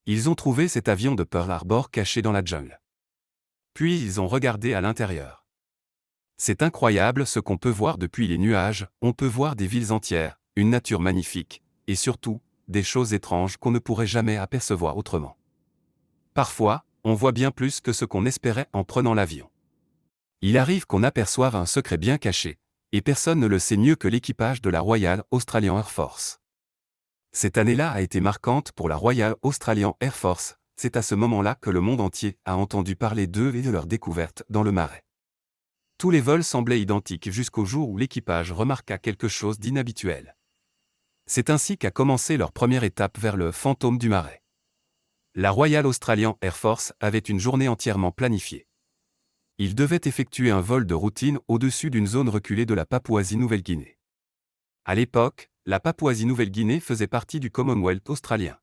Ils ont trouvé cet avion de Pearl Harbor caché dans la jungle. Puis ils ont regardé à l'intérieur. C'est incroyable ce qu'on peut voir depuis les nuages, on peut voir des villes entières, une nature magnifique, et surtout, des choses étranges qu'on ne pourrait jamais apercevoir autrement. Parfois, on voit bien plus que ce qu'on espérait en prenant l'avion. Il arrive qu'on aperçoive un secret bien caché, et personne ne le sait mieux que l'équipage de la Royal Australian Air Force. Cette année-là a été marquante pour la Royal Australian Air Force, c'est à ce moment-là que le monde entier a entendu parler d'eux et de leur découverte dans le Marais. Tous les vols semblaient identiques jusqu'au jour où l'équipage remarqua quelque chose d'inhabituel. C'est ainsi qu'a commencé leur première étape vers le fantôme du Marais. La Royal Australian Air Force avait une journée entièrement planifiée. Ils devaient effectuer un vol de routine au-dessus d'une zone reculée de la Papouasie-Nouvelle-Guinée. À l'époque, la Papouasie-Nouvelle-Guinée faisait partie du Commonwealth australien.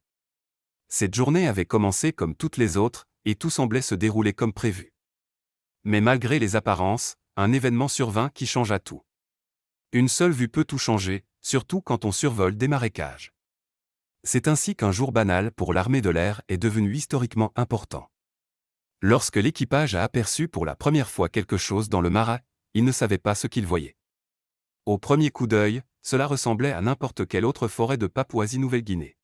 Cette journée avait commencé comme toutes les autres, et tout semblait se dérouler comme prévu. Mais malgré les apparences, un événement survint qui changea tout. Une seule vue peut tout changer, surtout quand on survole des marécages. C'est ainsi qu'un jour banal pour l'armée de l'air est devenu historiquement important. Lorsque l'équipage a aperçu pour la première fois quelque chose dans le Marais, il ne savait pas ce qu'il voyait. Au premier coup d'œil, cela ressemblait à n'importe quelle autre forêt de Papouasie-Nouvelle-Guinée.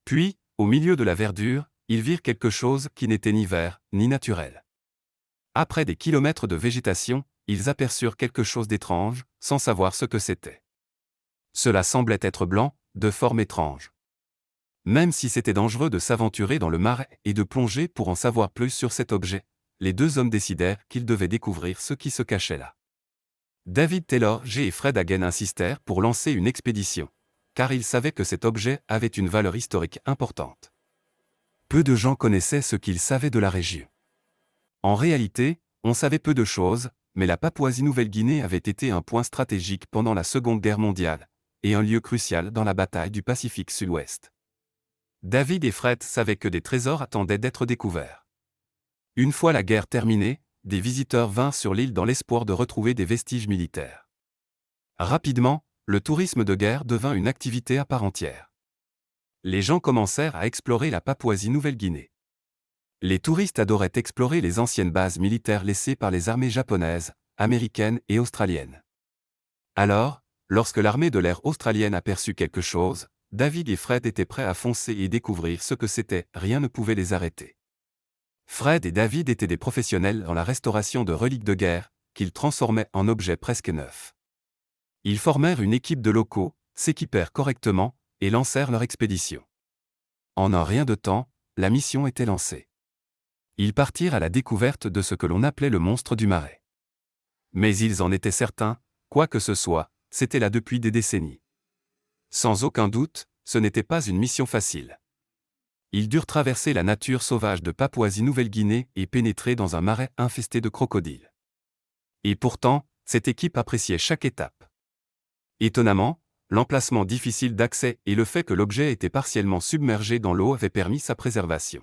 Puis, au milieu de la verdure, ils virent quelque chose qui n'était ni vert, ni naturel. Après des kilomètres de végétation, ils aperçurent quelque chose d'étrange, sans savoir ce que c'était. Cela semblait être blanc, de forme étrange. Même si c'était dangereux de s'aventurer dans le Marais et de plonger pour en savoir plus sur cet objet, les deux hommes décidèrent qu'ils devaient découvrir ce qui se cachait là. David Taylor G. et Fred Hagen insistèrent pour lancer une expédition, car ils savaient que cet objet avait une valeur historique importante. Peu de gens connaissaient ce qu'ils savaient de la région. En réalité, on savait peu de choses, mais la Papouasie-Nouvelle-Guinée avait été un point stratégique pendant la Seconde Guerre mondiale, et un lieu crucial dans la bataille du Pacifique Sud-Ouest. David et Fred savaient que des trésors attendaient d'être découverts. Une fois la guerre terminée, des visiteurs vinrent sur l'île dans l'espoir de retrouver des vestiges militaires. Rapidement, le tourisme de guerre devint une activité à part entière. Les gens commencèrent à explorer la Papouasie-Nouvelle-Guinée. Les touristes adoraient explorer les anciennes bases militaires laissées par les armées japonaises, américaines et australiennes. Alors, lorsque l'armée de l'air australienne aperçut quelque chose, David et Fred étaient prêts à foncer et découvrir ce que c'était, rien ne pouvait les arrêter. Fred et David étaient des professionnels dans la restauration de reliques de guerre, qu'ils transformaient en objets presque neufs. Ils formèrent une équipe de locaux, s'équipèrent correctement, et lancèrent leur expédition. En un rien de temps, la mission était lancée. Ils partirent à la découverte de ce que l'on appelait le monstre du Marais. Mais ils en étaient certains, quoi que ce soit, c'était là depuis des décennies. Sans aucun doute, ce n'était pas une mission facile. Ils durent traverser la nature sauvage de Papouasie-Nouvelle-Guinée et pénétrer dans un marais infesté de crocodiles. Et pourtant, cette équipe appréciait chaque étape. Étonnamment, l'emplacement difficile d'accès et le fait que l'objet était partiellement submergé dans l'eau avaient permis sa préservation.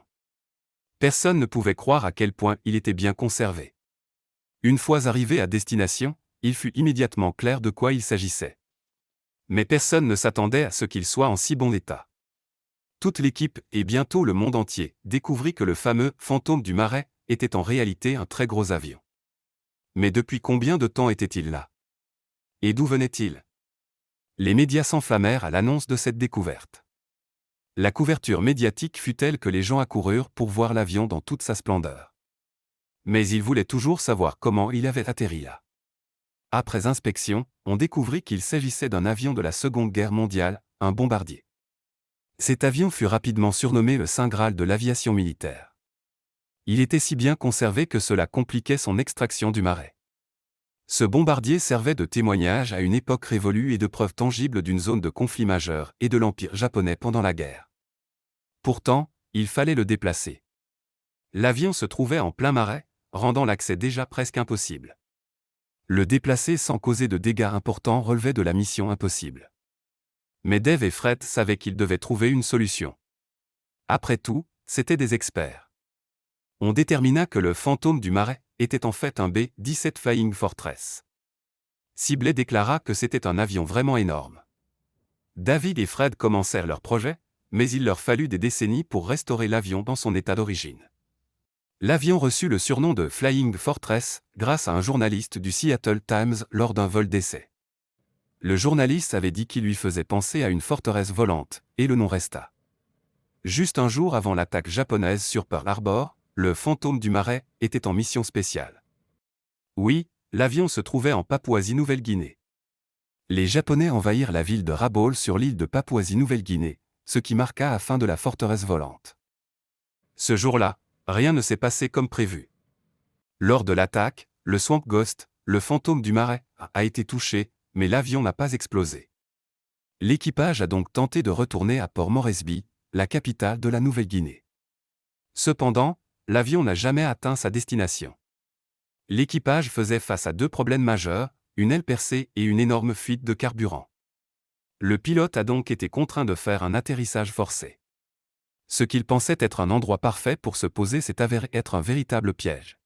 Personne ne pouvait croire à quel point il était bien conservé. Une fois arrivé à destination, il fut immédiatement clair de quoi il s'agissait. Mais personne ne s'attendait à ce qu'il soit en si bon état. Toute l'équipe, et bientôt le monde entier, découvrit que le fameux « fantôme du Marais » était en réalité un très gros avion. Mais depuis combien de temps était-il là? Et d'où venait-il? Les médias s'enflammèrent à l'annonce de cette découverte. La couverture médiatique fut telle que les gens accoururent pour voir l'avion dans toute sa splendeur. Mais ils voulaient toujours savoir comment il avait atterri là. Après inspection, on découvrit qu'il s'agissait d'un avion de la Seconde Guerre mondiale, un bombardier. Cet avion fut rapidement surnommé le Saint Graal de l'aviation militaire. Il était si bien conservé que cela compliquait son extraction du Marais. Ce bombardier servait de témoignage à une époque révolue et de preuve tangible d'une zone de conflit majeur et de l'Empire japonais pendant la guerre. Pourtant, il fallait le déplacer. L'avion se trouvait en plein Marais, rendant l'accès déjà presque impossible. Le déplacer sans causer de dégâts importants relevait de la mission impossible. Mais Dave et Fred savaient qu'ils devaient trouver une solution. Après tout, c'étaient des experts. On détermina que le fantôme du Marais était en fait un B-17 Flying Fortress. Sibley déclara que c'était un avion vraiment énorme. David et Fred commencèrent leur projet, mais il leur fallut des décennies pour restaurer l'avion dans son état d'origine. L'avion reçut le surnom de Flying Fortress grâce à un journaliste du Seattle Times lors d'un vol d'essai. Le journaliste avait dit qu'il lui faisait penser à une forteresse volante, et le nom resta. Juste un jour avant l'attaque japonaise sur Pearl Harbor, le Fantôme du Marais était en mission spéciale. Oui, l'avion se trouvait en Papouasie-Nouvelle-Guinée. Les Japonais envahirent la ville de Rabaul sur l'île de Papouasie-Nouvelle-Guinée, ce qui marqua la fin de la forteresse volante. Ce jour-là, rien ne s'est passé comme prévu. Lors de l'attaque, le Swamp Ghost, le fantôme du marais, a été touché, mais l'avion n'a pas explosé. L'équipage a donc tenté de retourner à Port Moresby, la capitale de la Nouvelle-Guinée. Cependant, l'avion n'a jamais atteint sa destination. L'équipage faisait face à deux problèmes majeurs, une aile percée et une énorme fuite de carburant. Le pilote a donc été contraint de faire un atterrissage forcé. Ce qu'il pensait être un endroit parfait pour se poser s'est avéré être un véritable piège.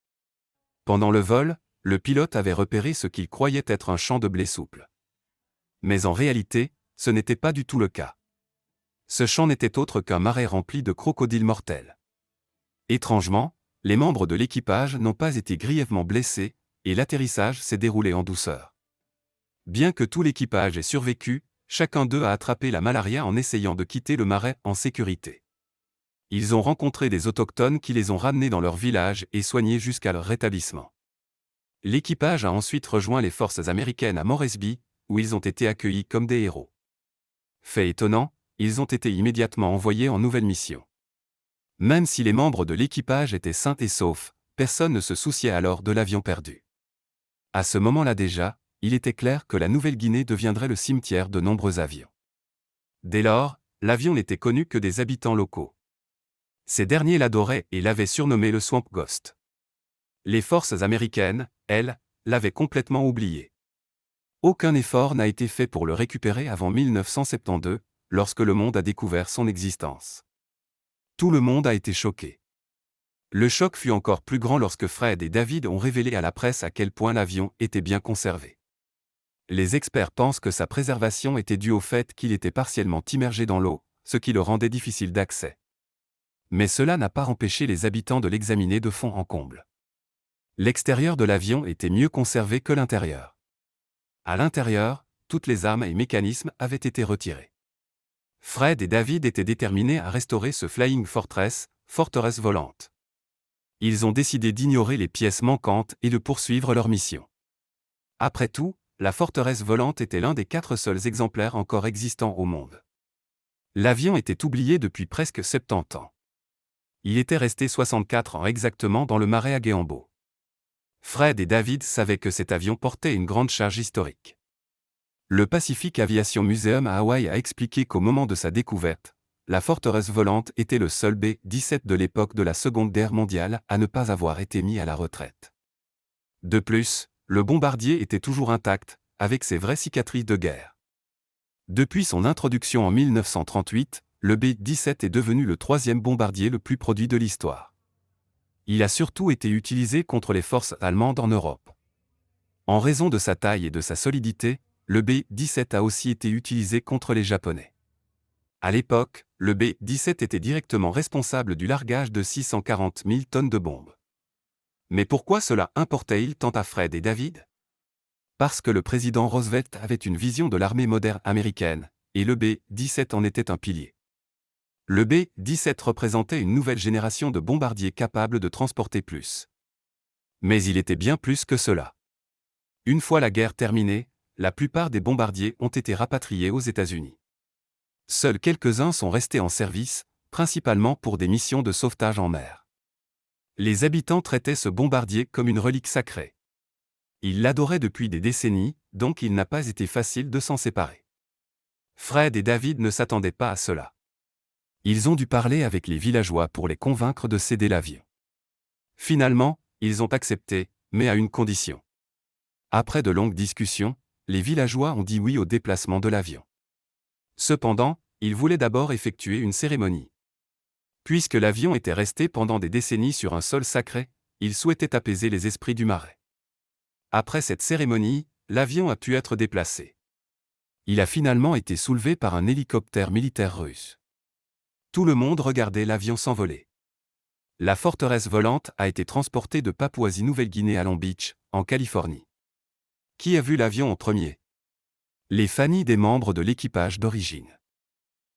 Pendant le vol, le pilote avait repéré ce qu'il croyait être un champ de blé souple. Mais en réalité, ce n'était pas du tout le cas. Ce champ n'était autre qu'un marais rempli de crocodiles mortels. Étrangement, les membres de l'équipage n'ont pas été grièvement blessés, et l'atterrissage s'est déroulé en douceur. Bien que tout l'équipage ait survécu, chacun d'eux a attrapé la malaria en essayant de quitter le marais en sécurité. Ils ont rencontré des autochtones qui les ont ramenés dans leur village et soignés jusqu'à leur rétablissement. L'équipage a ensuite rejoint les forces américaines à Moresby, où ils ont été accueillis comme des héros. Fait étonnant, ils ont été immédiatement envoyés en nouvelle mission. Même si les membres de l'équipage étaient sains et saufs, personne ne se souciait alors de l'avion perdu. À ce moment-là déjà, il était clair que la Nouvelle-Guinée deviendrait le cimetière de nombreux avions. Dès lors, l'avion n'était connu que des habitants locaux. Ces derniers l'adoraient et l'avaient surnommé le Swamp Ghost. Les forces américaines, elles, l'avaient complètement oublié. Aucun effort n'a été fait pour le récupérer avant 1972, lorsque le monde a découvert son existence. Tout le monde a été choqué. Le choc fut encore plus grand lorsque Fred et David ont révélé à la presse à quel point l'avion était bien conservé. Les experts pensent que sa préservation était due au fait qu'il était partiellement immergé dans l'eau, ce qui le rendait difficile d'accès. Mais cela n'a pas empêché les habitants de l'examiner de fond en comble. L'extérieur de l'avion était mieux conservé que l'intérieur. À l'intérieur, toutes les armes et mécanismes avaient été retirés. Fred et David étaient déterminés à restaurer ce Flying Fortress, forteresse volante. Ils ont décidé d'ignorer les pièces manquantes et de poursuivre leur mission. Après tout, la forteresse volante était l'un des 4 seuls exemplaires encore existants au monde. L'avion était oublié depuis presque 70 ans. Il était resté 64 ans exactement dans le marais à Guéambo. Fred et David savaient que cet avion portait une grande charge historique. Le Pacific Aviation Museum à Hawaï a expliqué qu'au moment de sa découverte, la forteresse volante était le seul B-17 de l'époque de la Seconde Guerre mondiale à ne pas avoir été mis à la retraite. De plus, le bombardier était toujours intact, avec ses vraies cicatrices de guerre. Depuis son introduction en 1938, le B-17 est devenu le 3e bombardier le plus produit de l'histoire. Il a surtout été utilisé contre les forces allemandes en Europe. En raison de sa taille et de sa solidité, le B-17 a aussi été utilisé contre les Japonais. À l'époque, le B-17 était directement responsable du largage de 640 000 tonnes de bombes. Mais pourquoi cela importait-il tant à Fred et David? Parce que le président Roosevelt avait une vision de l'armée moderne américaine, et le B-17 en était un pilier. Le B-17 représentait une nouvelle génération de bombardiers capables de transporter plus. Mais il était bien plus que cela. Une fois la guerre terminée, la plupart des bombardiers ont été rapatriés aux États-Unis. Seuls quelques-uns sont restés en service, principalement pour des missions de sauvetage en mer. Les habitants traitaient ce bombardier comme une relique sacrée. Ils l'adoraient depuis des décennies, donc il n'a pas été facile de s'en séparer. Fred et David ne s'attendaient pas à cela. Ils ont dû parler avec les villageois pour les convaincre de céder l'avion. Finalement, ils ont accepté, mais à une condition. Après de longues discussions, les villageois ont dit oui au déplacement de l'avion. Cependant, ils voulaient d'abord effectuer une cérémonie. Puisque l'avion était resté pendant des décennies sur un sol sacré, ils souhaitaient apaiser les esprits du marais. Après cette cérémonie, l'avion a pu être déplacé. Il a finalement été soulevé par un hélicoptère militaire russe. Tout le monde regardait l'avion s'envoler. La forteresse volante a été transportée de Papouasie-Nouvelle-Guinée à Long Beach, en Californie. Qui a vu l'avion en premier? Les familles des membres de l'équipage d'origine.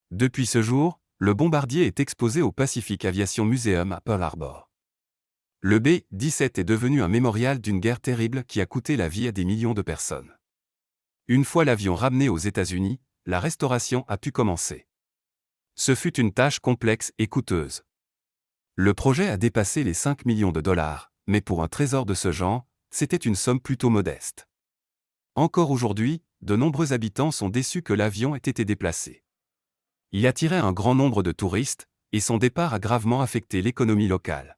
Depuis ce jour, le bombardier est exposé au Pacific Aviation Museum à Pearl Harbor. Le B-17 est devenu un mémorial d'une guerre terrible qui a coûté la vie à des millions de personnes. Une fois l'avion ramené aux États-Unis, la restauration a pu commencer. Ce fut une tâche complexe et coûteuse. Le projet a dépassé les 5 millions de dollars, mais pour un trésor de ce genre, c'était une somme plutôt modeste. Encore aujourd'hui, de nombreux habitants sont déçus que l'avion ait été déplacé. Il attirait un grand nombre de touristes, et son départ a gravement affecté l'économie locale.